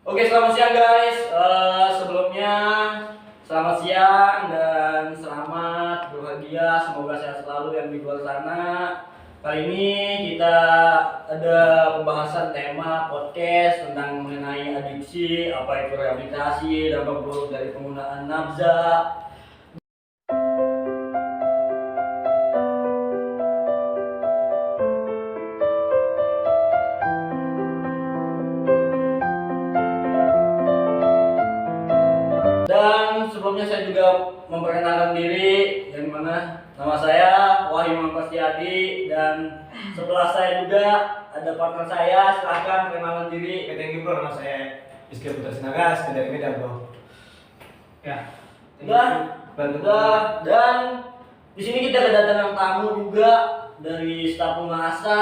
Oke, selamat siang guys. Sebelumnya selamat siang dan selamat berbahagia. Semoga sehat selalu yang di luar sana. Kali ini kita ada pembahasan tema podcast tentang mengenai adiksi, apa itu rehabilitasi, dampak buruk dari penggunaan nafza. Dan sebelumnya saya juga memperkenalkan diri, yang mana nama saya Wahyu Mampasiadi, dan sebelah saya juga ada partner saya. Silahkan perkenalan diri. Thank you bro, nama saya Rizky Putra Sinaga, dari Medan bro. Ya, Udah, dan di sini kita kedatangan tamu juga dari staf penguasa.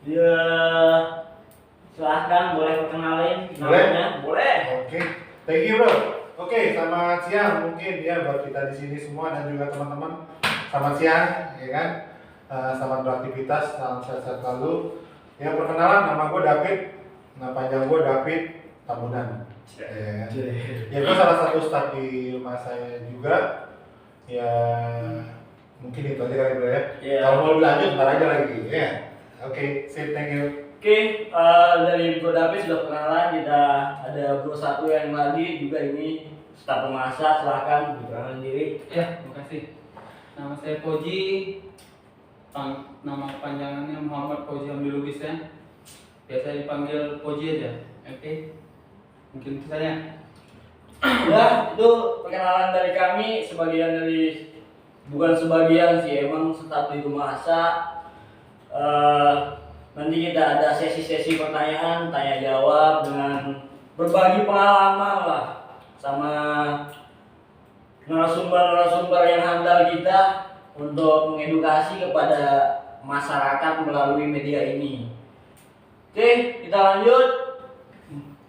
Ya, silahkan boleh perkenalin namanya. Boleh. Oke, thank you bro. Oke, selamat siang mungkin ya buat kita di sini semua dan juga teman-teman. Selamat siang, ya kan? Selamat beraktivitas, salam sehat selalu. Ya perkenalan, nama gue David. Nama panjang gue David Tamunan. Ya gue salah satu staf di rumah saya juga. Ya mungkin itu aja kali bro ya. Yeah. Kalau mau lebih lanjut ntar aja lagi. Ya. Oke, sip, thank you. Oke, dari Bro David sudah perkenalan, kita ada Bro satu yang lagi juga ini staf penguasa. Silahkan perkenalan diri. ya, terima kasih. Nama saya Poji, nama panjangannya Muhammad Poji Hamdi Lubis ya. Biasa dipanggil Poji aja. Oke, mungkin itu saja. Ya, itu perkenalan dari kami. Sebagian dari, bukan sebagian sih, emang staf di rumah asa. Nanti kita ada sesi-sesi pertanyaan, tanya jawab dengan berbagi pengalaman lah sama narasumber yang handal kita untuk mengedukasi kepada masyarakat melalui media ini. Oke, kita lanjut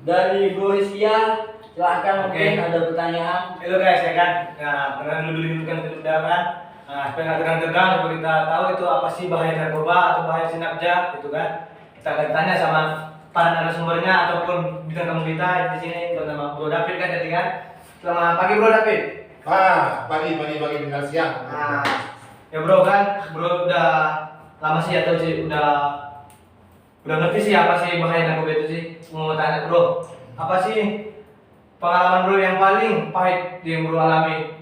dari Bro Rizkia. Silahkan, mungkin ada pertanyaan. Halo guys ya kan, nah karena dulu kan itu udah kan, nah supaya nggak tegang-tegang, supaya kita tahu itu apa sih bahaya narkoba atau bahaya sinapja gitu kan. Kita akan tanya sama para narasumbernya ataupun bintang tamu kita di sini bernama Bro David kan tadi kan. Selamat pagi Bro David. Pagi tinggal siang. Nah, ya bro kan, bro udah lama sih atau sih udah ngerti sih apa sih bahaya narkoba itu sih. Mau tanya bro, apa sih pengalaman bro yang paling pahit yang bro alami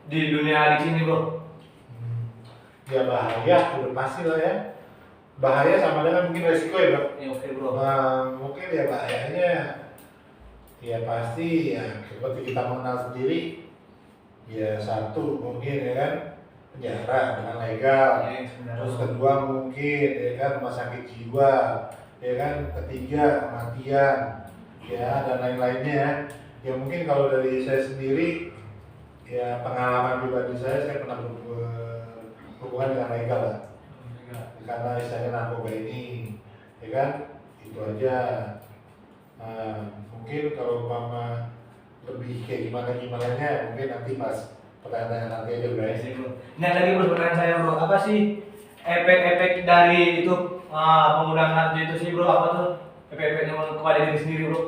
di dunia di sini bro? Ya bahaya, udah pasti lah ya. Bahaya sama dengan mungkin resiko ya bro. Ya oke bro. Mungkin ya bahayanya, ya pasti ya seperti kita mengenal sendiri. Ya satu mungkin ya kan penjara dengan legal. Ya, Terus kedua mungkin ya kan rumah sakit jiwa. Ya kan ketiga kematian. Ya dan lain-lainnya ya. Ya mungkin kalau dari saya sendiri, ya pengalaman pribadi saya pernah berhubungan dengan legal lah. Karena istilahnya narkoba ini, ya kan itu aja. Mungkin kalau mama lebih kayak gimana nya mungkin nanti pas pertanyaan nanti aja guys. Nah lagi bro pertanyaan saya bro, apa sih efek-efek dari itu penggunaan narkoba itu sih bro, apa tuh efek-efeknya kepada diri sendiri bro?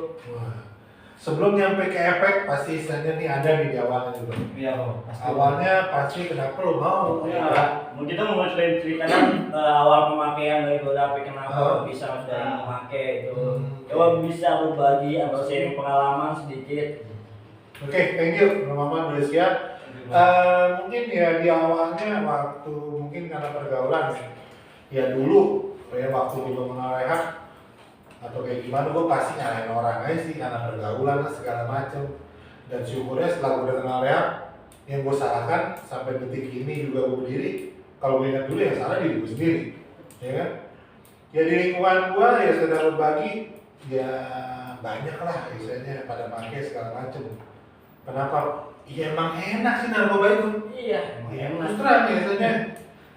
Sebelum nyampe ke efek pasti istilahnya nih ada di awalnya bro. Iya bro. Awalnya pasti kenapa lo mau? Ya, kita mau ceritakan awal pemakaian dari Bro David, kenapa bisa dari memakai itu. Coba bisa berbagi atau sharing pengalaman sedikit. Oke, thank you Mama Malaysia. Mungkin ya di awalnya waktu mungkin karena pergaulan ya dulu ya waktu gue mengenal rehab atau kayak gimana gue pasti nyalain orang aja sih karena pergaulan lah segala macem. Dan syukurnya setelah gue udah kenal rehab, yang gue salahkan sampai detik ini juga gue berdiri, kalau gue ingat dulu yang salah diri gue sendiri, ya kan? Ya di lingkungan gue ya sedang berbagi, ya banyak lah misalnya pada pakai segala macem. Kenapa? Ya emang enak sih narkoba itu. Iya, Ya, enak. terus terang biasanya.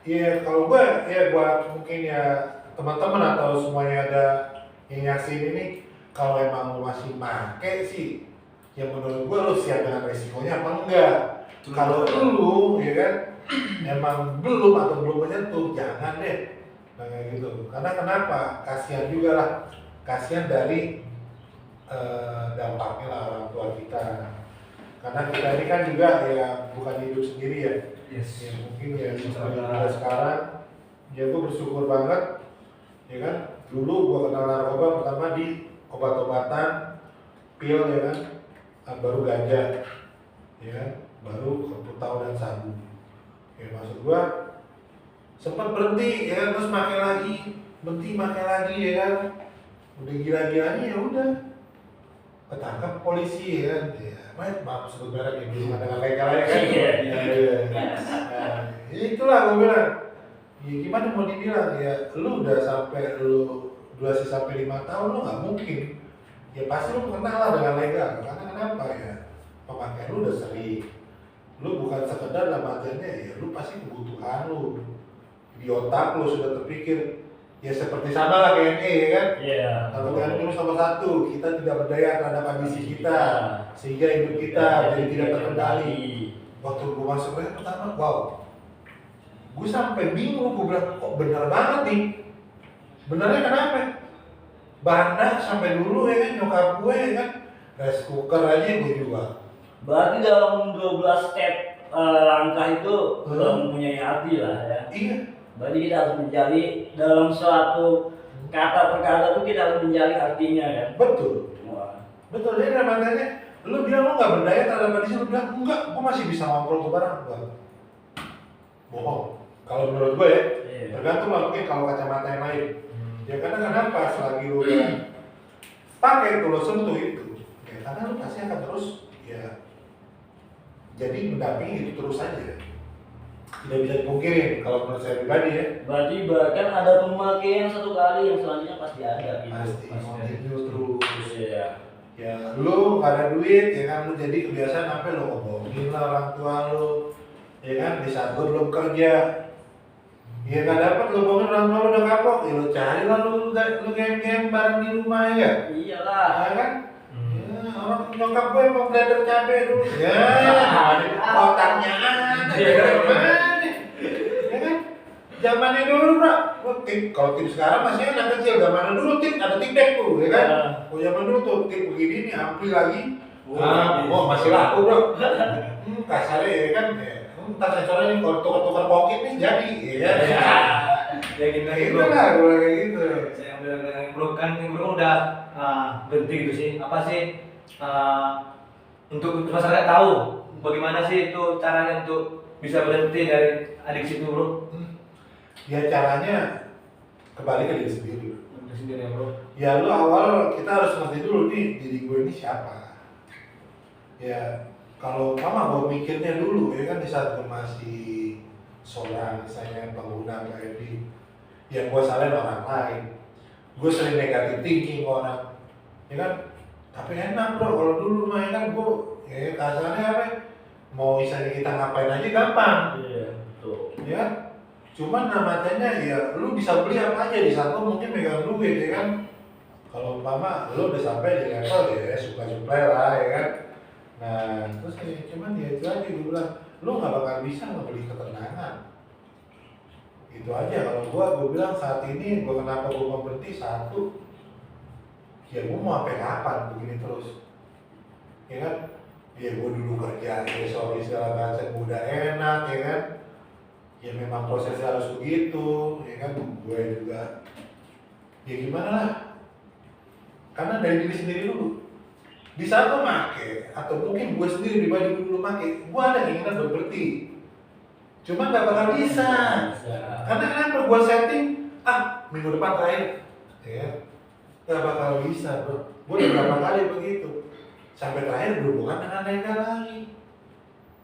Ya kalau gue ya buat mungkin ya teman-teman atau semuanya ada yang nyaksiin ini, kalau emang lu masih make sih, ya menurut gue lu siap dengan resikonya apa enggak. Kalau lu ya kan emang belum atau belum menyentuh, jangan deh. Nah, kayak gitu. Karena kenapa? Kasihan juga lah. Kasihan dari dampaknya lah orang tua kita. Karena kita ini kan juga ya bukan hidup sendiri ya. Yes. Ya mungkin ya seperti kita sekarang, ya gue bersyukur banget, ya kan. Dulu gue kenal narkoba pertama di obat-obatan, pil ya kan, baru ganja, ya kan, baru tahu dan sabu. Ya maksud gue sempat berhenti, ya kan, terus makai lagi, berhenti makai lagi, ya kan, udah gila-gilanya ya udah ketangkap polisi ya kan, ya maaf sebut merek ya belum ada legal ya kan. Iya. Nah, itulah gue bilang. Ya gimana mau dibilang ya, lu udah sampai lu durasi sampai 5 tahun lu nggak mungkin. Ya pasti lu kenal lah dengan legal. Karena kenapa ya? Pemakaian lu udah sering. Lu bukan sekedar dalam artiannya ya lu pasti kebutuhan lu. Di otak lu sudah terpikir ya seperti sama lah kayak ya kan? Iya. Kalau kalian itu sama satu, kita tidak berdaya terhadap kondisi kita, sehingga hidup kita jadi tidak terkendali. Waktu gue masuk pertama, wow, gue sampai bingung, gue bilang kok bener banget nih. Benernya kenapa? Bahan sampai dulu ya kan nyokap gue ya kan, rice cooker aja gue jual. Berarti dalam 12 step langkah itu sudah mempunyai arti lah ya. Iya. Berarti kita harus mencari dalam suatu kata per kata itu kita harus mencari artinya kan. Betul. Wah. Betul, jadi namanya lu bilang lu nggak berdaya terhadap kondisi, lu bilang enggak, gue masih bisa ngobrol tuh barang gue. Bohong. Kalau menurut gue ya, Iya. tergantung lah mungkin kalau kacamata yang lain. Ya karena kenapa selagi lu pakai itu lo sentuh itu, ya karena lu pasti akan terus ya jadi mendampingi itu terus saja. Tidak bisa dipungkirin kalau menurut saya pribadi ya. Berarti bahkan ada pemakaian satu kali yang selanjutnya pasti ada gitu. Pasti continue terus. Iya. Ya lu nggak ada duit ya kan, lu jadi kebiasaan sampai lu ngomongin lah orang tua lu, ya kan, di saat lu belum kerja. Ya nggak dapat lu bohongin orang tua lu udah kapok, ya lu cari lah lu game-game bareng di rumah ya. Iyalah. Ya kan? Ya, orang nyokap gue mau blender cabe dulu. Ya, otaknya ada. Ya kan? Zamannya dulu, bro. Lu tip, kalau tip sekarang masih anak kecil. Zamannya dulu tip ada tip deck tuh, ya kan? Kalau zaman dulu tuh tip begini nih ampli lagi. Oh, masih laku, bro. Kasarnya ya kan? Ya. Ntar sensornya nih kalau tukar-tukar pocket nih jadi, ya kan? Ya gini Gitu bro. lah, gue kayak gitu. Saya bilang dengan bro kan bro udah berhenti gitu sih. Apa sih untuk masyarakat tahu bagaimana sih itu caranya untuk bisa berhenti dari adiksi itu bro? Ya caranya kembali ke diri sendiri. Udah sendiri ya bro. Ya lu awal kita harus ngerti dulu nih diri gue ini siapa. Ya kalau mama gue mikirnya dulu ya kan di saat gue masih seorang misalnya pengguna KFD, yang gue salahin orang lain, gue sering negatif thinking ke orang, ya kan. Tapi enak bro kalau dulu mah ya kan gue ya kasarnya apa? Mau misalnya kita ngapain aja gampang, Iya, betul. ya kan? Cuman namanya ya lu bisa beli apa aja di saat lu mungkin megang duit ya kan. Kalau umpama lu udah sampai di level ya suplai lah ya kan. Nah terus ya, cuman ya itu aja gue bilang lu nggak bakal bisa ngebeli ketenangan. Itu aja kalau gue bilang saat ini gue kenapa gue mau berhenti satu, ya gue mau sampai kapan begini terus, ya kan? Ya gue dulu kerja, ya sorry segala macam udah enak ya kan. Ya memang prosesnya harus begitu, ya kan? Gue juga, ya gimana lah? Karena dari diri sendiri dulu. Di saat lo make, atau mungkin gue sendiri pribadi dulu make, gue ada keinginan buat berhenti. Cuma nggak bakal bisa. Karena kenapa gue setting, minggu depan terakhir, ya nggak bakal bisa bro. Gue udah berapa kali begitu, sampai terakhir berhubungan dengan legal lagi.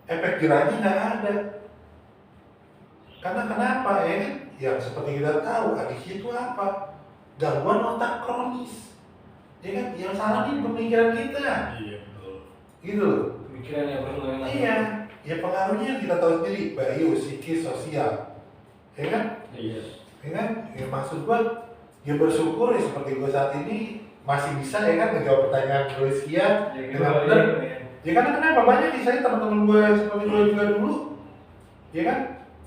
Efek jerahnya nggak ada. Karena kenapa ya kan? Yang seperti kita tahu adiksi itu apa? Gangguan otak kronis. Ya kan? Yang salah ini pemikiran kita. Iya, betul. Gitu loh. Pemikiran ya bro. Iya. Ya pengaruhnya kita tahu sendiri, bio, psikis, sosial. Ya kan? Iya. Ya kan? Ya maksud gua, ya bersyukur ya seperti gua saat ini masih bisa ya kan menjawab pertanyaan Rizkia dengan benar. Ya karena kenapa banyak nih saya teman-teman gue seperti gue juga dulu, ya kan?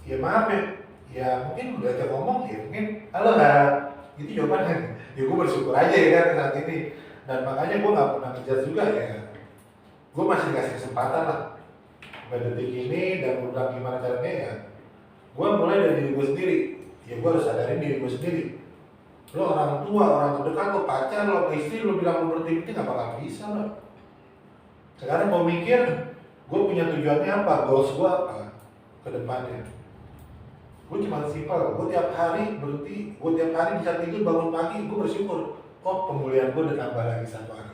Ya maaf ya mungkin udah aja ngomong ya mungkin halo lah, itu jawabannya. Ya gue bersyukur aja ya kan saat ini. Dan makanya gue nggak pernah ngejar juga ya. Gue masih dikasih kesempatan lah. Sampai detik ini dan gue bilang gimana caranya ya. Gue mulai dari diri gue sendiri. Ya gue harus sadarin diri gue sendiri. Lo orang tua, orang terdekat, lo pacar, lo istri, lo bilang lo berhenti nggak bakal bisa lo. Sekarang gue mikir, gue punya tujuannya apa, goals gue apa ke depannya. Gue cuma simpel, gue tiap hari berhenti, gue tiap hari bisa tidur bangun pagi, gue bersyukur. Oh, pemulihan gue udah nambah lagi 1 hari.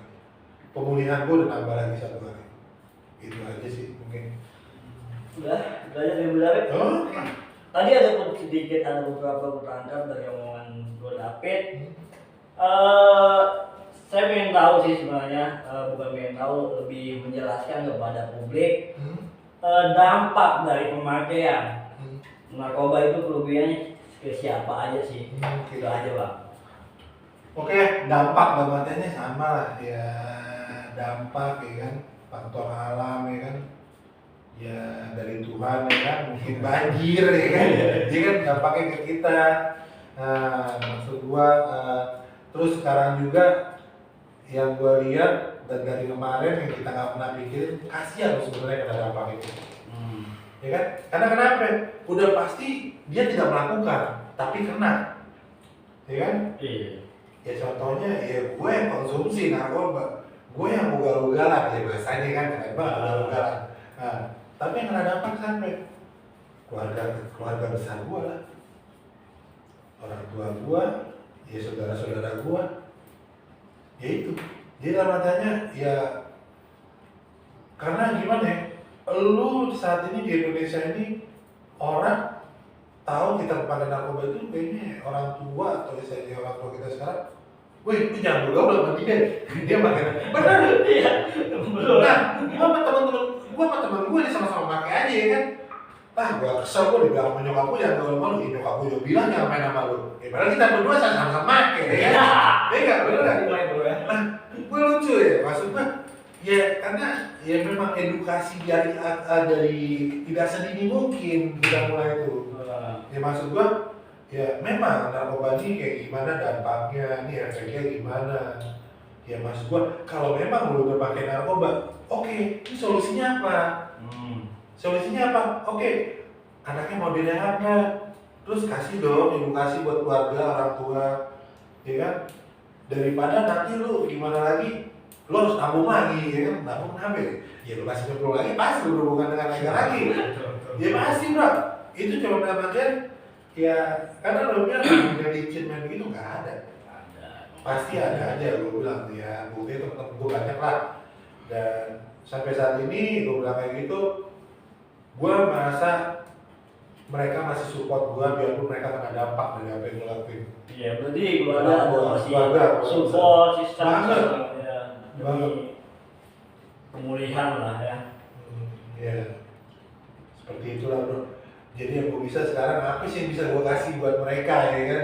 Pemulihan gue udah nambah lagi 1 hari. Itu aja sih mungkin. Udah aja dari Bu David. Oh, Tadi ada beberapa pertanyaan dari omongan Bro David. Saya pengen tahu sih sebenarnya, bukan pengen tahu, lebih menjelaskan kepada publik dampak dari pemakaian narkoba itu kerugiannya ke siapa aja sih? Itu aja Bang. Oke, dampak dampaknya sama lah ya, dampak ya kan, faktor alam ya kan, ya dari Tuhan ya kan, mungkin banjir ya kan, dia kan dampaknya ke kita. Nah, maksud gua terus sekarang juga yang gua lihat dan dari kemarin yang kita nggak pernah pikirin, kasihan loh sebenarnya kena dampak itu. Ya kan? Karena kenapa? Udah pasti dia tidak melakukan, tapi kena. Ya kan? Iya. Ya contohnya ya gue yang konsumsi narkoba, gue yang ugal-ugalan ya biasanya kan kena banget ugal-ugalan. Nah, tapi yang kena dampak sampai keluarga besar gue lah, orang tua gue, ya saudara-saudara gue, ya itu. Jadi dalam matanya ya karena gimana ya? Lu saat ini di Indonesia ini orang tahu kita pakai narkoba itu kayaknya orang tua atau misalnya orang tua kita sekarang, wih, lu jangan bergaul sama dia pakai. Benar, Iya. nah, gua sama teman gue ini sama-sama pakai aja ya kan. Gua kesel gua dibilang sama nyokap gua jangan gaul sama lu, nyokap gua juga bilang jangan main sama lu. Ya padahal kita berdua sama-sama pakai ya kan. Iya enggak benar kan? Nah, gue lucu ya, maksud gua ya karena ya memang edukasi dari tidak sedini mungkin kita mulai itu. Ya maksud gua ya memang narkoba ini kayak gimana dampaknya, ini efeknya gimana. Ya maksud gua kalau memang lu udah pakai narkoba, oke, ini solusinya apa? Solusinya apa? Oke, anaknya mau direhat nggak? Terus kasih dong edukasi buat keluarga, orang tua, ya kan? Daripada nanti lu gimana lagi, lu harus nabung lagi, ya kan? Nabung kenapa ya? Ya lu kasih nyemplung lagi, pasti lu berhubungan dengan negara lagi. Ya pasti bro, itu cuma dalam artian ya karena lo bilang yang licin main gitu nggak ada. Pasti ada aja gue bilang ya, bukti temen-temen gue banyak lah. Dan sampai saat ini gue bilang kayak gitu, gue merasa mereka masih support gue biarpun mereka kena dampak dari apa yang gue lakuin. Iya, berarti keluarga masih support sistem ya, demi pemulihan lah ya. Ya, seperti itulah bro. Jadi yang gue bisa sekarang apa sih yang bisa gue kasih buat mereka ya kan?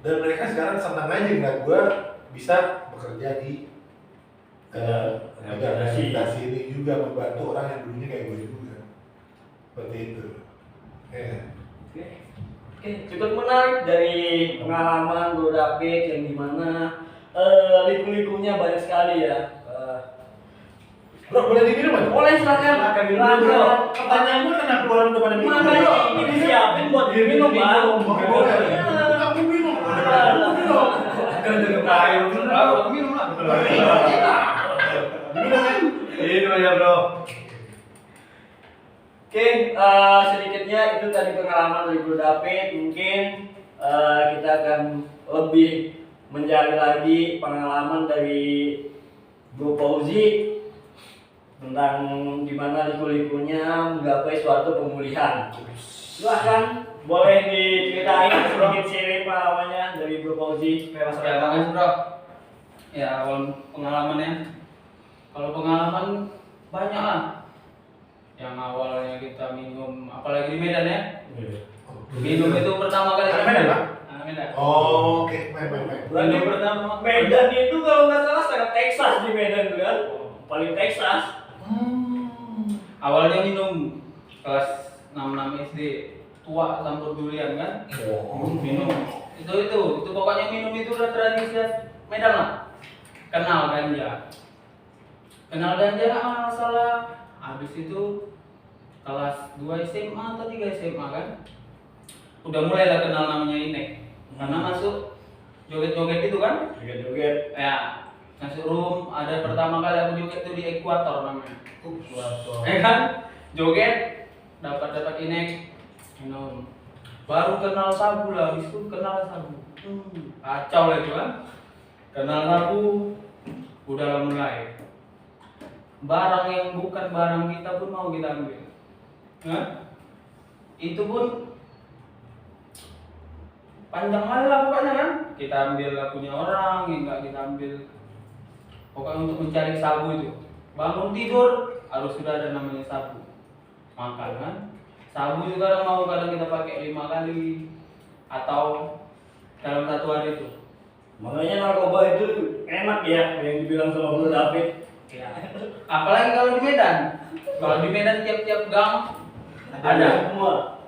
Dan mereka sekarang senang aja ngeliat gue bisa bekerja di rehabilitasi ini juga membantu orang yang dulunya kayak gue juga. Seperti itu. Ya. Oke, cukup menarik dari pengalaman Bro David yang dimana liku-likunya banyak sekali ya. Bro, boleh diminum aja? Boleh silakan. Silakan minum, bro. Pertanyaan gue kenapa keluaran udah pada minum? Makanya ini disiapin buat diminum bang. Boleh. Aku minum. Jangan payung, minum lah. Minum ya bro. Oke, sedikitnya itu tadi pengalaman dari Bro David. Mungkin kita akan lebih mencari lagi pengalaman dari Bro Fauzi tentang gimana liku-likunya menggapai suatu pemulihan. Silahkan, boleh diceritain sedikit sharing pengalamannya dari Bro Fauzi. Ya makasih bro. Ya awal pengalamannya. Kalau pengalaman banyak lah. Yang awalnya kita minum, apalagi di Medan ya. Minum itu pertama kali. Medan pak? Medan. Oh, oke. Baik. Minum pertama. Medan itu kalau nggak salah sangat Texas di Medan tuh kan, paling Texas. Awalnya minum kelas 6 SD, tua campur durian kan. Minum. Itu pokoknya minum itu udah tradisi Medan lah. kenal ganja nggak masalah. Habis itu kelas 2 SMA atau 3 SMA kan udah mulai lah kenal namanya Inek karena masuk joget-joget itu kan Joget-joget. ya, masuk room. Ada pertama kali aku joget tuh di Ekuator namanya, Waduh. kan joget dapat Inek, baru kenal sabu lah. Habis itu kenal sabu, kacau lah itu kan. Kenal sabu udah mulai barang yang bukan barang kita pun mau kita ambil. Itu pun panjang kali lah pokoknya kan. Kita ambil lakunya orang, yang enggak kita ambil. Pokoknya untuk mencari sabu itu. Bangun tidur harus sudah ada namanya sabu. Makan kan. Sabu itu kadang mau, kadang kita pakai 5 kali atau dalam 1 hari itu. Makanya narkoba itu enak ya, yang dibilang sama Bro David. Ya. Apalagi kalau di Medan. Kalau di Medan tiap-tiap gang ada semua.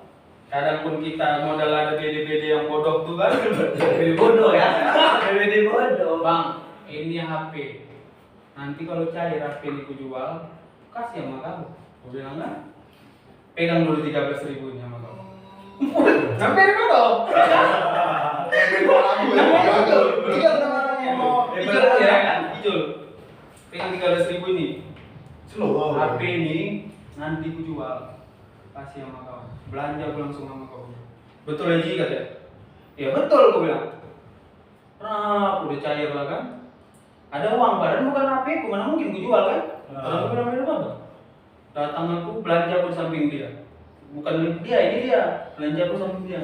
Kadang pun kita modal ada BD-BD yang bodoh tuh kan. BD bodoh ya. BD bodoh. Bang, ini HP. Nanti kalau cair HP ini ku jual, kasih sama kamu. Aku bilang kan, pegang dulu 13.000 ini sama kamu. Hampir bodoh. Hijau namanya. Hijau ya kan? Hijau. Pegang 13.000 ini. Slow. HP ini nanti ku jual, kasih sama kau. Belanja aku langsung sama kau. Betul aja katanya. Ya betul aku bilang. Udah cair lah kan. Ada uang padahal bukan HP ku, mana mungkin ku jual kan? Kalau aku bilang apa? Datang aku belanja aku di samping dia. Bukan dia, ini dia. Belanja aku samping dia.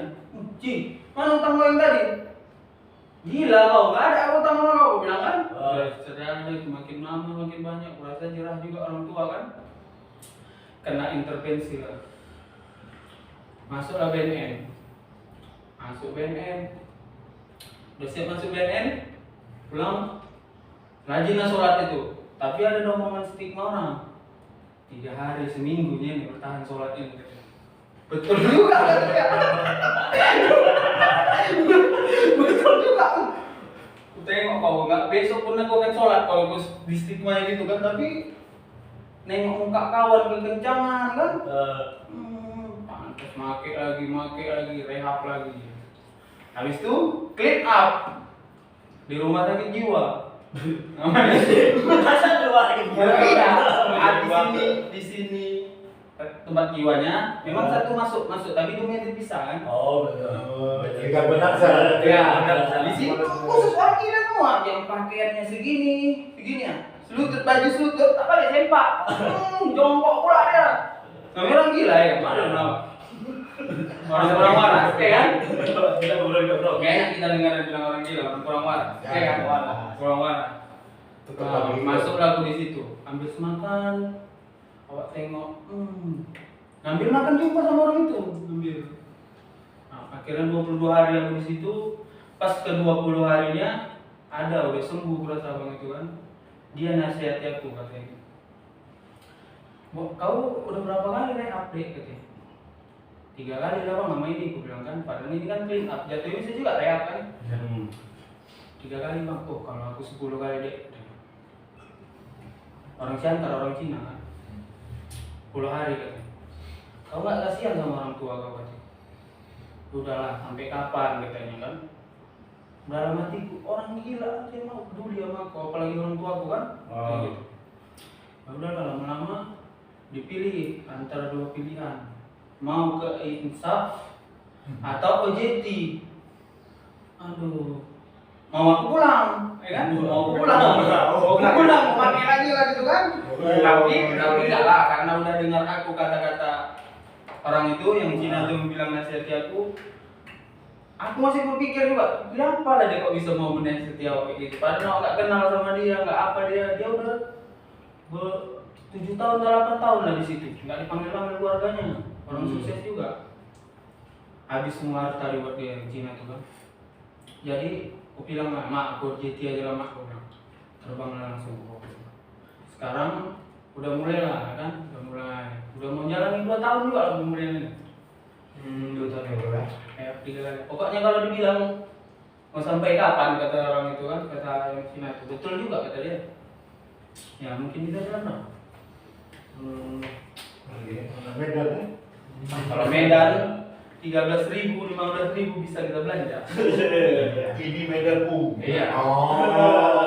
Ci, mana utang kau yang tadi? Gila kau, nggak ada aku utang sama kau, bilang kan? Sedang makin lama makin banyak, kurasa jerah juga orang tua kan? Kena intervensi lah. Masuklah BNN. Masuk BNN. Udah siap masuk BNN? Pulang. Rajinlah sholat itu. Tapi ada omongan stigma orang. 3 hari seminggu nih bertahan sholat ini. Betul juga kan ya? Betul juga. Aku tengok kau nggak besok pun aku akan sholat kalau aku di stigma gitu kan, tapi nengok muka kawan kekencangan kan? Pantas make lagi, rehab lagi. Habis itu clean up di rumah sakit jiwa. Namanya Masa dua lagi. di sini tempat jiwanya memang satu masuk tapi dunia terpisah kan. Oh betul. Tidak benar sah. Ya, di sini khusus orang gila semua yang pakaiannya segini ya. Selutut baju selutut tak balik sempak. Jongkok pula dia. Nah, orang gila ya, mana kenapa? Orang waras, ya kan? Kita ngobrol juga bro. Kayaknya kita dengar bilang orang gila, orang kurang waras, ya kan? Kurang waras. Masuklah aku di situ, ambil semakan, awak tengok, ngambil makan jumpa sama orang itu, ambil. Nah, akhirnya 22 hari aku di situ, pas ke 20 harinya ada udah sembuh kurasa bang itu kan, dia nasihati aku katanya. Kau udah berapa kali update katanya? 3 kali lah bang nama ini, aku bilang kan, padahal ini kan clean up, jatuhnya bisa juga rehab kan? 3 kali bang, kalau aku 10 kali deh. Orang Siantar, orang Cina kan, 10 hari katanya. Kau nggak kasihan sama orang tua kau katanya? Udahlah, sampai kapan katanya kan? Dalam hatiku, orang gila dia mau peduli sama aku, apalagi orang tua aku kan? Kayak gitu. Udahlah, lama-lama dipilih antara 2 pilihan, mau ke Insaf atau OJT. Aduh, mau aku pulang, ya kan? Mau aku pulang, mau pakai lagi lah gitu kan? Tapi enggak lah, karena udah dengar aku kata-kata orang itu yang Cina tuh bilang nasihati aku masih berpikir juga, kenapa lah dia kok bisa mau menasihati aku kayak gitu? Padahal nggak kenal sama dia, nggak apa dia udah 7 tahun atau 8 tahun lah di situ, nggak dipanggil keluarganya, orang sukses juga. Habis semua harta buat dia yang Cina tuh kan. Jadi aku bilang mak, aku JT aja lah mak, aku bilang terbang langsung. Sekarang udah mulai lah kan, udah mau jalan 2 tahun juga lah mulai ini. 2 tahun ya bro ya. Kayak 3 kali. Pokoknya kalau dibilang Mau sampai kapan kata orang itu kan, kata yang Cina itu. Betul juga kata dia. Ya mungkin kita jalan. Medan ya. Kalau Medan 13.000, 15.000 bisa kita belanja. Ini Medan Iya. Oh.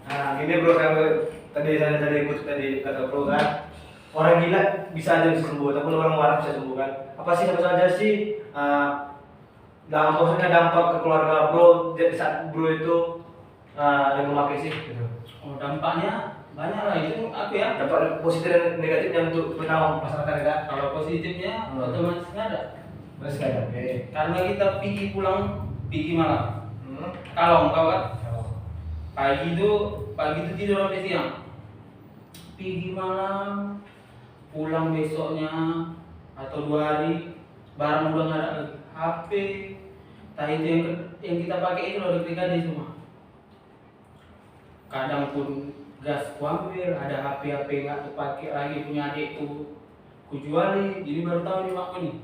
Nah, ini bro, saya ikut tadi kata bro kan, orang gila bisa aja sembuh, ataupun orang waras bisa sembuh kan. Apa sih saja sih maksudnya dampak ke keluarga bro di saat bro itu yang memakai sih gitu. Oh, dampaknya banyak lah itu aku ya. Dampak positif dan negatifnya untuk penawar masyarakat kan. Kalau positifnya otomatis nggak ada. Terus kayak oke. Karena kita pergi malam. Kalau kau kan pagi itu tidur sampai siang. Pergi malam, pulang besoknya atau 2 hari, barang udah nggak ada lagi. HP, tadi itu yang kita pakai itu loh di semua. Kadang pun gas ku ambil, ada HP nggak terpakai lagi punya adikku, ku jualin. Jadi baru tahu nih makku nih.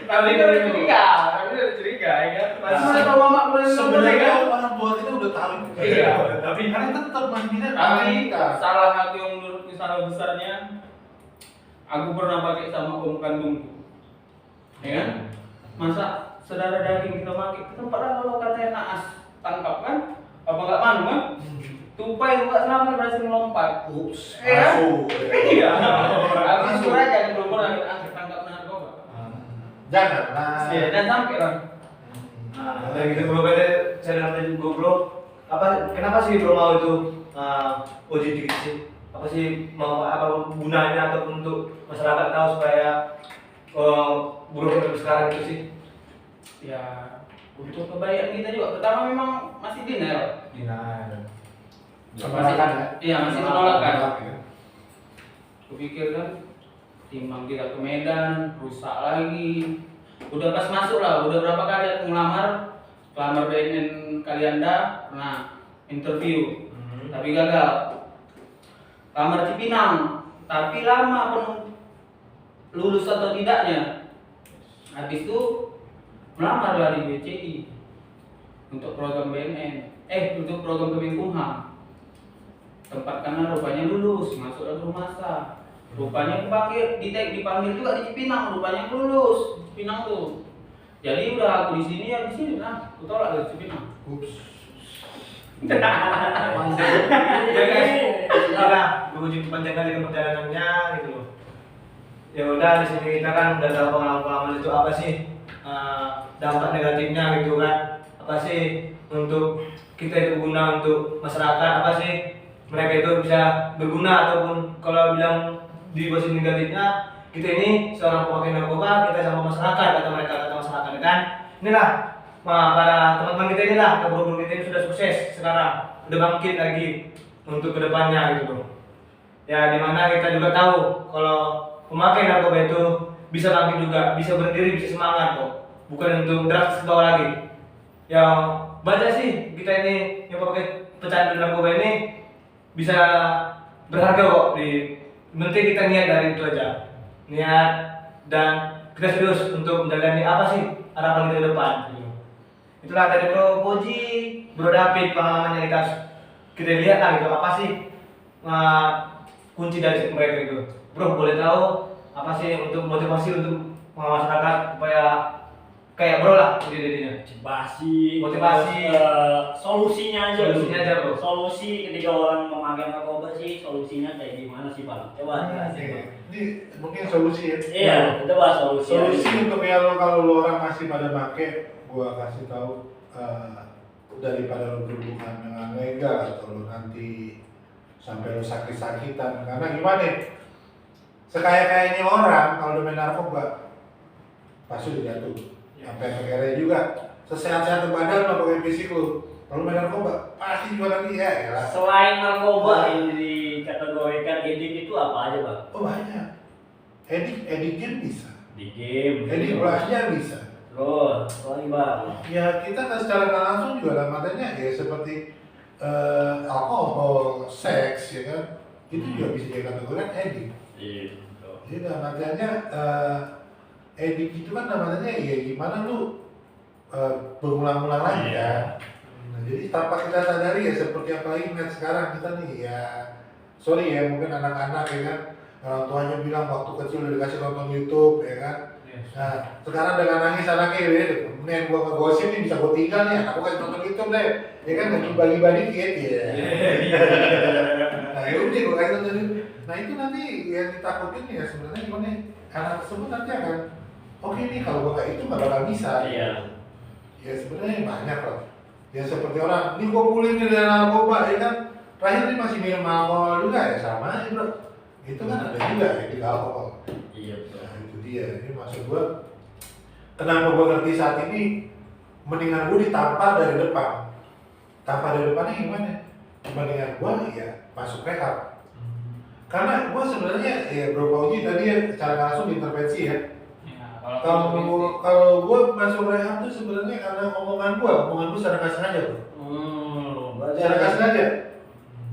Tapi itu udah curiga, ya kan? Masih tahu mama boleh Sebenarnya orang tua kita udah tahu. Iya. Tapi karena tetap masih bisa. Tapi salah aku yang menurutku salah besarnya, aku pernah pakai sama om kandungku, ya kan? Masa saudara daging kita pakai, kita padahal kalau katanya naas tangkap kan, apa nggak malu kan? Tupai juga selama berhasil melompat. Ups. Iya. Masuk. Iya. Aku suruh aja belum pernah kita tangkap narkoba. Jangan lah. Iya, dan sampai lah. Nah, kayak gitu bro, katanya saya dengar tadi bro, kenapa sih bro mau itu uji dikit sih? Apa sih mau apa gunanya atau untuk masyarakat tahu supaya bro sekarang itu sih? Ya, untuk kebaikan kita juga. Pertama memang masih denial. Penolakan. Iya, masih penolakan. Kupikir kan, timbang kita ke Medan, rusak lagi. Udah pas masuk lah, udah berapa kali aku ngelamar BNN Kalianda, pernah interview, tapi gagal. Lamar Cipinang, tapi lama penuh lulus atau tidaknya. Habis itu melamar lah di BCI untuk program BNN, untuk program Kemenkumham. Tempat kanan rupanya lulus, masuk ke rumah sakit. Rupanya dipanggil juga di Cipinang, rupanya lulus Cipinang tuh. Jadi udah aku di sini ya di sini lah, aku tolak dari Cipinang. Ups. Ya guys, inilah berujuk panjang kali perjalanannya gitu loh. Ya udah di sini kita kan udah tahu pengalaman itu apa sih dampak negatifnya gitu kan. Apa sih untuk kita itu guna untuk masyarakat, apa sih mereka itu bisa berguna, ataupun kalau bilang di posisi negatifnya kita ini seorang pemakai narkoba, kita sama masyarakat, kata masyarakat kan. Inilah para teman-teman kita inilah, bro-bro kita ini sudah sukses sekarang, udah bangkit lagi untuk kedepannya gitu loh. Ya dimana kita juga tahu kalau pemakai narkoba itu bisa bangkit juga, bisa berdiri, bisa semangat kok, bukan untuk drastis ke bawah lagi. Ya banyak sih kita ini yang pakai pecandu narkoba ini bisa berharga kok, di penting kita niat dari itu aja, niat dan kita serius untuk menjalani apa sih harapan kita ke depan. Itulah tadi bro Koji, bro David pengalamannya kita lihat lah gitu, apa sih kunci dari mereka itu. Bro boleh tahu apa sih untuk motivasi untuk masyarakat supaya kayak bro lah jadinya. Motivasi. Solusinya aja bro. Solusi ketika orang memakai narkoba sih, solusinya kayak gimana sih Pak? Coba jelasin Pak. Ini mungkin solusi ya. Iya, kita bahas solusi. Solusi untuk ya kalau lo orang masih pada pakai, gua kasih tahu daripada lo berhubungan dengan legal atau lo nanti sampai lo sakit-sakitan. Karena gimana ya? Sekaya-kayanya orang kalau udah main narkoba pasti udah jatuh. Sampai negara juga sesehat-sehat badan lo pakai fisik lo. Kalau main narkoba pasti juga nanti ya. Selain narkoba yang dikategorikan edik itu apa aja Pak? Oh banyak. Edik game bisa. Di game. Edik belanja bisa. Terus, lagi Bang. Ya kita kan secara nggak langsung juga lah matanya ya seperti alkohol, seks, ya kan, itu juga bisa dikategorikan edik. Iya. Jadi dalam artiannya edik itu kan namanya ya gimana lu berulang-ulang lagi Iya. kan. Nah, jadi tanpa kita sadari ya seperti apalagi net sekarang kita nih ya, sorry ya mungkin anak-anak ya kan, orang tuanya bilang waktu kecil udah dikasih nonton YouTube ya kan. Nah, sekarang dengan nangis anaknya ya, mendingan gua ngegosip nih bisa gua tinggal nih, anak gua kasih nonton YouTube deh, ya kan nggak bagi-bagi dikit ya. Nah, ya udah gua kasih nonton YouTube. Nah itu nanti yang ditakutin ya sebenarnya gimana? Anak tersebut nanti akan, oke nih kalau gua kayak itu nggak bakal bisa. Iya. Ya sebenarnya banyak loh. Ya seperti orang, ini gua pulih nih dari narkoba, ya kan? Terakhir ini masih minum alkohol juga ya sama aja bro. Itu kan ada juga ya di alkohol. Iya betul. Nah itu dia, ini maksud gua kenapa gua ngerti saat ini mendingan gua ditampar dari depan. Tampar dari depannya gimana? Mendingan gua ya masuk rehab. Karena gua sebenarnya ya Bro Fauji tadi ya secara langsung intervensi ya. Kalau gua masuk rehab tuh sebenarnya karena omongan gua secara kasar aja bro. Secara kasar aja.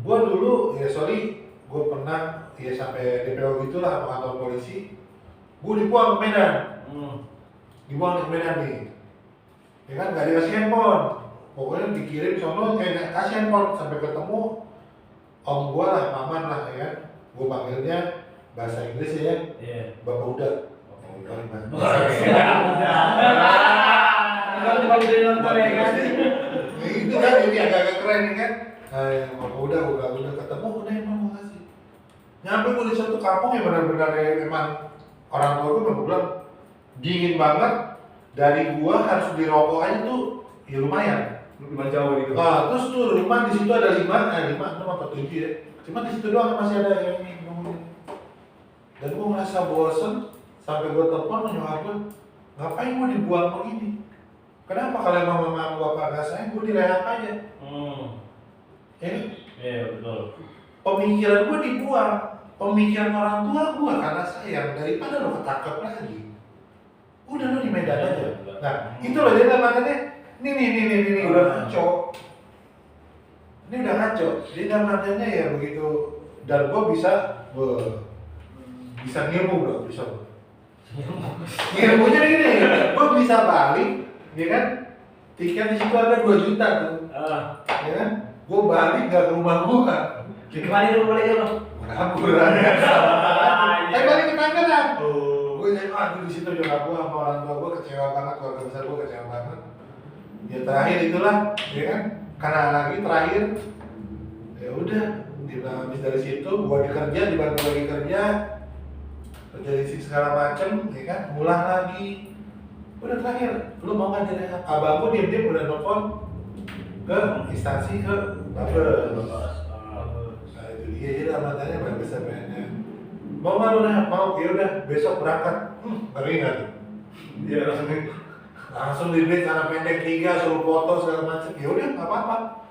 Gua dulu ya sorry, gua pernah ya sampai DPO gitulah sama kantor polisi. Gua dibuang ke Medan. Dibuang ke Medan nih. Ya kan gak dikasih handphone. Pokoknya dikirim sono kayak kasih handphone sampai ketemu om gua lah, maman lah ya kan. Gua panggilnya bahasa Inggris ya, Iya. Bapak Uda. Kalau dari nonton ya kan. Itu kan ini agak-agak keren ya kan. Bapak udah ketemu udah emang makasih. Nyampe gue di satu kampung yang benar-benar memang orang tua gue bilang dingin banget. Dari gua harus beli rokok aja tuh ya lumayan. Lumayan jauh gitu. Nah, terus tuh rumah di situ ada 5, 6 apa 7 ya. Cuma di situ doang masih ada yang ini ngomongin. Dan gua merasa bosen sampai gua telepon nyokap gua, ngapain gua dibuang begini? Kenapa kalau emang mama bapak gak sayang gua direhab aja? Ya kan? Iya betul. Pemikiran gua dibuang, pemikiran orang tua gua karena sayang daripada lo ketangkep lagi. Udah lo di Medan aja. Nah, itu loh jadi makanya nih udah kacau. Ini udah kacau. Jadi namanya ya begitu dan gua bisa ngilmu bro, bisa bro. Ngilmunya gini, gua bisa balik, ya kan? Tiket di situ ada 2 juta tuh, ya kan? Gua balik gak ke rumah gua. Gimana itu boleh ya bro? Kabur aja. Balik ke Tangerang. Gue jadi aduh di situ juga gua sama orang tua gua kecewa banget, keluarga besar gua kecewa banget. Ya terakhir itulah, ya kan? Karena lagi terakhir, ya udah, habis dari situ gua dibantu lagi kerja di sini segala macem, ya kan? Ngulang lagi. Udah terakhir, lu mau nggak jadi abang gua diam-diam udah nelfon ke instansi ke Babes. Nah itu dia jadi amatanya Babes sampai mau nggak lu dah? Mau, ya udah besok berangkat. Ngeri nggak tuh? Iya Langsung dibeli celana pendek 3, suruh foto segala macam. Ya udah nggak apa-apa.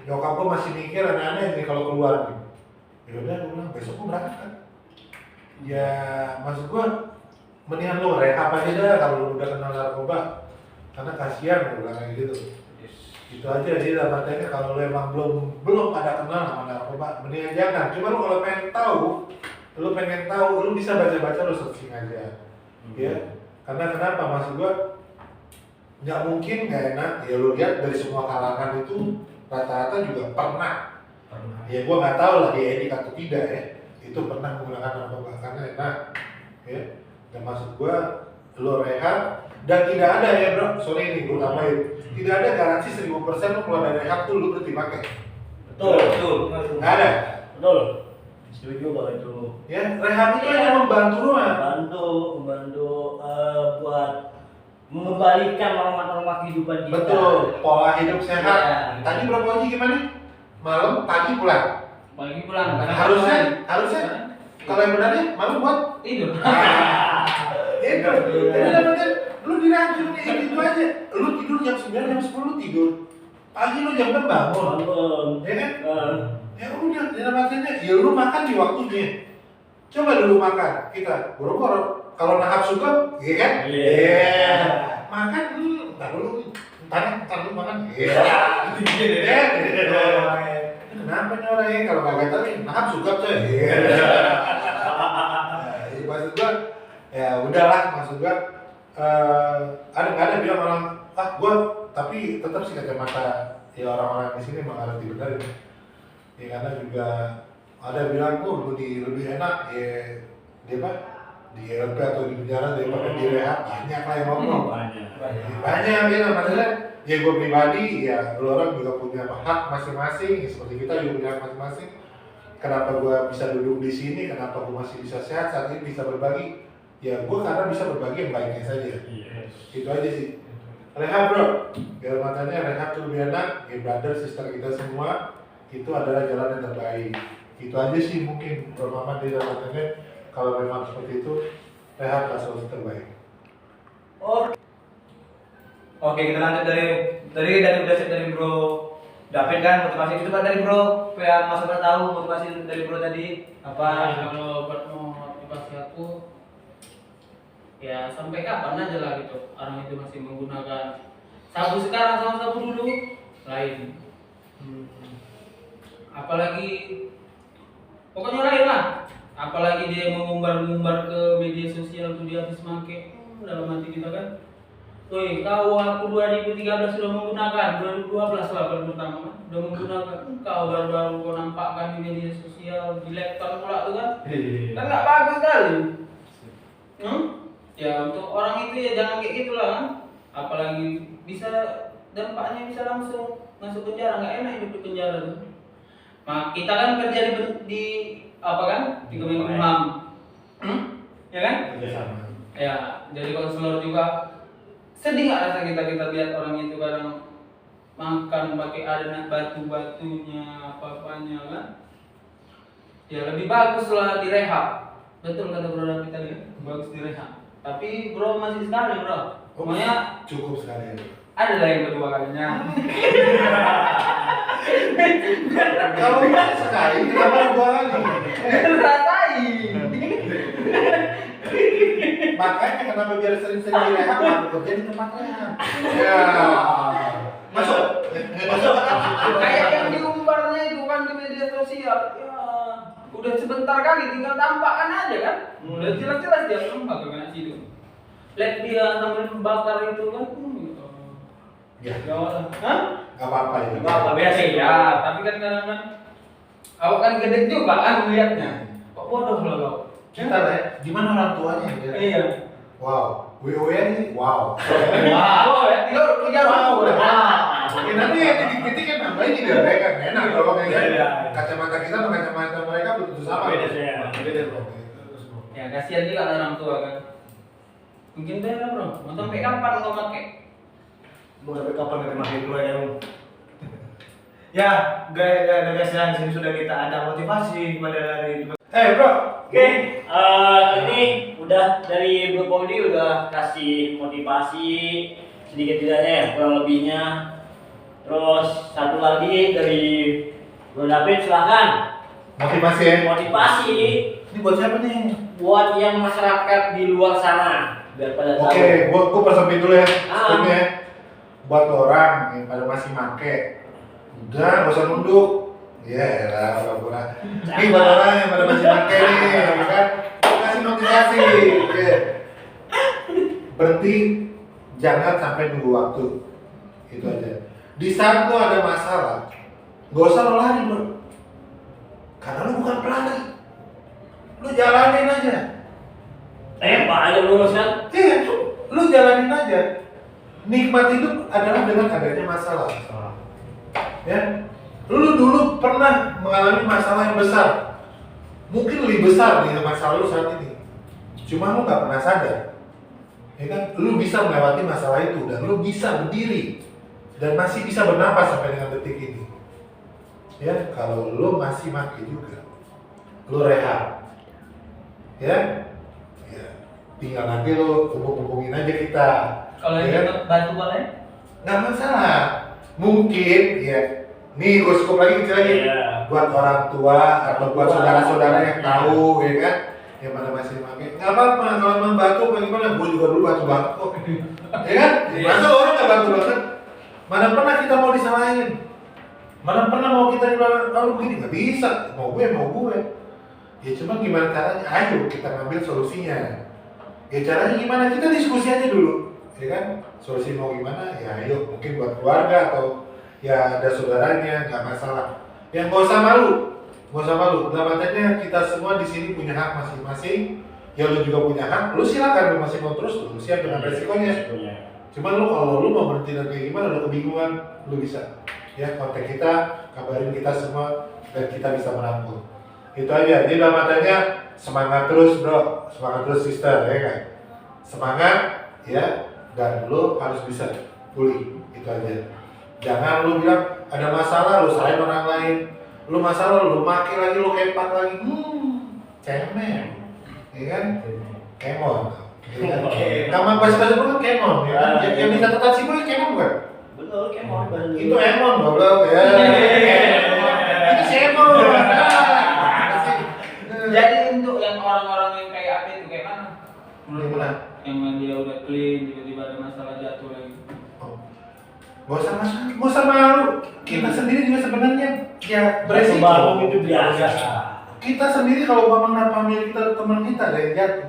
Nyokap gua masih mikir aneh-aneh nih kalau keluar nih. Ya udah gua bilang besok gua berangkat kan. Ya maksud gua mendingan lu rehab aja dah kalau lu udah kenal narkoba. Karena kasihan gua bilang kayak gitu. Itu aja jadi dapatnya kalau lu emang belum ada kenal sama narkoba, mendingan jangan. Cuma lu kalau pengen tahu, lu bisa baca-baca, lu searching aja. Ya. Karena kenapa maksud gua nggak mungkin nggak enak ya lu lihat dari semua kalangan itu rata-rata juga pernah. Ya gua nggak tahu lah dia edik atau tidak ya. Itu pernah menggunakan narkoba karena enak. Ya. Dan maksud gua lu rehab dan tidak ada ya bro, sorry nih gua tambahin. Tidak ada garansi 1000% lu keluar dari rehab tuh lu berhenti pakai. Betul. Nggak ada. Betul. Setuju kalau itu. Ya, rehab itu hanya membantu lu mah. Membantu buat mengembalikan norma-norma kehidupan kita. Betul, pola hidup sehat. Ya. Tadi Bro Koji gimana? Malam, pagi pulang. Pagi pulang. Harusnya kalau yang benarnya malam buat tidur. itu. Jadi namanya lu diracun nih gitu aja. Lu tidur jam 9, jam 10 lu tidur. Pagi lu jam 6 bangun. Ya kan? Ya udah, namanya ya lu makan di waktunya. Coba dulu makan kita boro-boro. Kalau nahap suka, iya kan? Iya. Makan, ntar dulu ntar lu makan. Iya. Kenapa nih orang ini kalau nggak gatal nih? Maaf suka coy. Iya. Maksud gua, ya udahlah maksud gua. Ada bilang orang, gua tapi tetap sih kacamata ya orang-orang di sini emang harus dibenerin. Ya karena juga ada bilang lebih enak ya dia apa di LP atau di penjara daripada di rehab. Banyak lah yang ngomong. Banyak ya maksudnya ya gue pribadi ya lu orang juga punya hak masing-masing seperti kita juga punya hak masing-masing. Kenapa gue bisa duduk di sini, kenapa gue masih bisa sehat saat ini bisa berbagi ya gue karena bisa berbagi yang baiknya saja. Itu aja sih. Rehab bro, biar matanya rehab tuh lebih enak ya brother, sister kita semua itu adalah jalan yang terbaik. Itu aja sih mungkin Maman di dalam matanya kalau memang seperti itu rehab lah solusi terbaik. Oke, kita lanjut dari Bro David kan motivasi itu kan dari Bro. Supaya Mas Obar tahu motivasi dari Bro tadi apa? Kalau buat motivasi aku ya sampai kapan aja lah gitu orang itu masih menggunakan sabu sekarang sama sabu dulu lain. Apalagi pokoknya lain lah. Apalagi dia mengumbar-ngumbar ke media sosial tuh dia habis make dalam hati kita kan. Woi, aku 2013 sudah menggunakan, 2012 lah kalau pertama kan, sudah menggunakan. Kau baru-baru kau nampakkan di media sosial, di laptop pula tuh kan, kan nggak bagus kali. Ya untuk orang itu ya jangan kayak gitulah kan. Apalagi bisa dampaknya bisa langsung masuk penjara, nggak enak hidup di penjara tuh. Nah, kita kan kerja di apa kan di Kemenkumham, ya kan? Ya, jadi konselor juga. Sedih nggak rasa kita lihat orang itu kadang makan pakai ada batu-batunya apa-apanya kan? Ya lebih bagus lah direhab. Betul kata Bro David tadi, bagus direhab. Tapi Bro masih sekali Bro. Pokoknya cukup sekali. ada lah yang kedua kalinya. Kalau nggak sekali, kenapa dua kali? Rasain. Makanya kenapa biar sering-sering direhab aku kerja di tempatnya. Ya. Masuk. Kayak yang diumbarnya itu kan di media sosial. Ya, udah sebentar kali tinggal tampakkan aja kan. Udah jelas-jelas dia bakal kena situ. Lihat dia sambil bakar itu kan. Ya. Hah? Gak apa-apa ya. Gak apa biasa ya, tapi kan kadang-kadang awak kan gede juga kan melihatnya. Kok bodoh loh kau. Kita lah ya, gimana orang tuanya ya? Iya. Wow, WON ini wow. Wow, ya, tinggal kejar wow. Ya, nanti yang titik-titik kan nambahin juga mereka enak kalau kayak kacamata kita sama kacamata mereka betul sama. Beda bro. Ya kasihan juga orang tua kan. Mungkin beda bro, mau sampai kapan kau pakai? Mau sampai kapan kita makin dua ya? Ya, guys, yang sini sudah kita ada motivasi kepada dari. Bro. Oke, ini udah dari Bro Poldi udah kasih motivasi sedikit tidaknya ya, kurang lebihnya. Terus satu lagi dari Bro David silahkan. Motivasi ya. Motivasi Ini buat siapa nih? buat yang masyarakat di luar sana biar pada tahu. Oke, gua persempit dulu ya. Ah. Stepnya ya. Buat orang yang pada masih make, udah gak usah nunduk. Ya lah, pura-pura. Ini buat orang yang pada masih make nih, ya kan? Kasih motivasi. Oke. Berhenti, jangan sampai nunggu waktu. Itu aja. Di saat lu ada masalah, gak usah lo lari bro. Karena lu bukan pelari. Lu jalanin aja. Tembak aja lu kan. Iya, lu jalanin aja. Nikmat hidup adalah dengan adanya masalah. Ya, lu dulu pernah mengalami masalah yang besar. Mungkin lebih besar dari masalah lu saat ini. Cuma lu nggak pernah sadar. Ya kan, lu bisa melewati masalah itu dan lu bisa berdiri dan masih bisa bernapas sampai dengan detik ini. Ya, kalau lu masih mati juga, lu rehab. Ya, tinggal nanti lu hubungin aja kita. Kalau Ya yang kan? batu boleh? Nggak masalah. Mungkin ya. Nih gue cukup lagi kecil lagi. Iya. Buat orang tua atau buat saudara-saudara yang tahu, ya kan? Yang mana masih pakai. Nggak apa-apa kalau memang batu bagaimana? Gue juga dulu batu kok. Ya kan? Iya. Masa orang nggak batu banget? Mana pernah kita mau disalahin? Mana pernah mau kita dibilang, kalau begini nggak bisa, mau gue. Ya cuma gimana caranya? Ayo kita ngambil solusinya. Ya caranya gimana? Kita diskusi aja dulu, ya kan? Solusi mau gimana? Ya ayo, mungkin buat keluarga atau ya ada saudaranya, nggak masalah. Yang nggak usah malu. Dalam artinya kita semua di sini punya hak masing-masing. Ya lu juga punya hak, lu silakan, lu masih mau terus, lu siap dengan resikonya. Cuman lu kalau lu mau berhenti dan kayak gimana, lu kebingungan, lu bisa ya kontak kita, kabarin kita semua dan kita bisa merangkul. Itu aja. Jadi dalam artinya semangat terus bro, semangat terus sister ya kan. Semangat ya, dan lu harus bisa pulih. Itu aja. Jangan lu bilang ada masalah, lu salahin orang lain. Lu masalah, lu maki lagi, lu kepak lagi. Cemen. Ya kan? Kemon. Kamar bahasa-bahasa itu kan kemon ya kan? Yang di catatan sih gue kemon bukan? Betul, kemon. Itu emon goblok ya. Itu si emon. Jadi untuk yang orang-orang yang kayak apa itu kayak mana? Gimana? Yang dia udah clean, tiba-tiba ada masalah jatuh lagi. Gak usah malu. Kita sendiri juga sebenarnya ya beresiko. Baru itu biasa. Kita sendiri kalau ngomong family kita teman kita ada yang jatuh.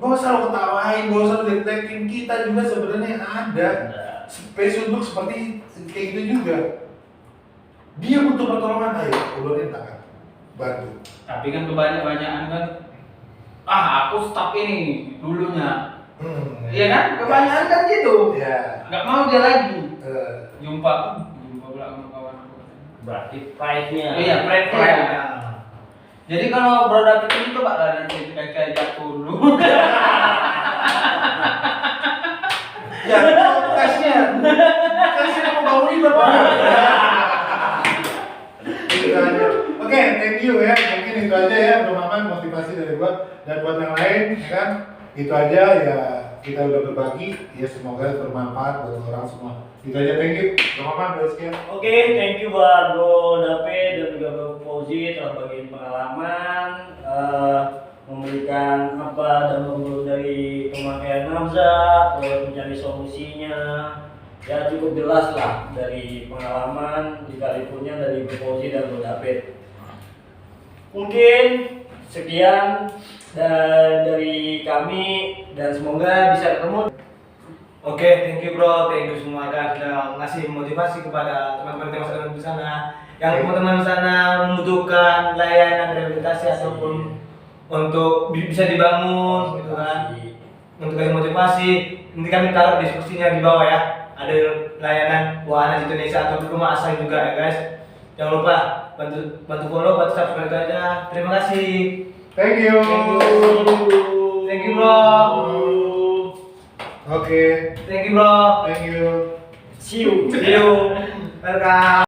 Gak usah lo ketawain, gak usah lo jelek-jelekin. Kita juga sebenarnya ada space untuk seperti kayak gitu juga. Dia butuh pertolongan, ayo ulurin tangan, bantu. Tapi kan kebanyakan kan, aku stop ini dulunya. Iya kan? Kebanyakan kan gitu. Iya. Nggak mau dia lagi. Jumpa pula sama kawan aku. Berarti pride-nya. Iya, pride-nya. Jadi kalau Bro David ini coba lah nanti kayak jatuh dulu. Ya, kasihnya mau bangunin bapak. Itu aja. Oke, thank you ya. Mungkin itu aja ya, Bro Maman, motivasi dari gua dan buat yang lain, ya kan? Itu aja ya, kita udah berbagi, ya semoga bermanfaat buat orang semua. Itu aja, thank you. Bro Maman, udah sekian. Oke, thank you buat Bro David dan juga Bro Fauzi telah bagiin pengalaman, memberikan apa dan menurut dari pemakaian nafza, terus mencari solusinya. Ya cukup jelas lah dari pengalaman, digalipunnya dari Bro Fauzi dan Bro David. Mungkin sekian dari kami dan semoga bisa ketemu. Oke, thank you bro, thank you semua dan sudah ngasih motivasi kepada teman-teman yang di sana. Yang teman-teman di sana membutuhkan layanan rehabilitasi ataupun untuk bisa dibangun gitu kan. Untuk kasih motivasi, nanti kami taruh diskusinya di bawah ya. Ada layanan wahana di Indonesia atau rumah asal juga ya guys. Jangan lupa bantu follow, bantu subscribe aja. Terima kasih. Thank you. Thank you bro. Oke. Thank you bro. Thank you. See you. See you. Welcome.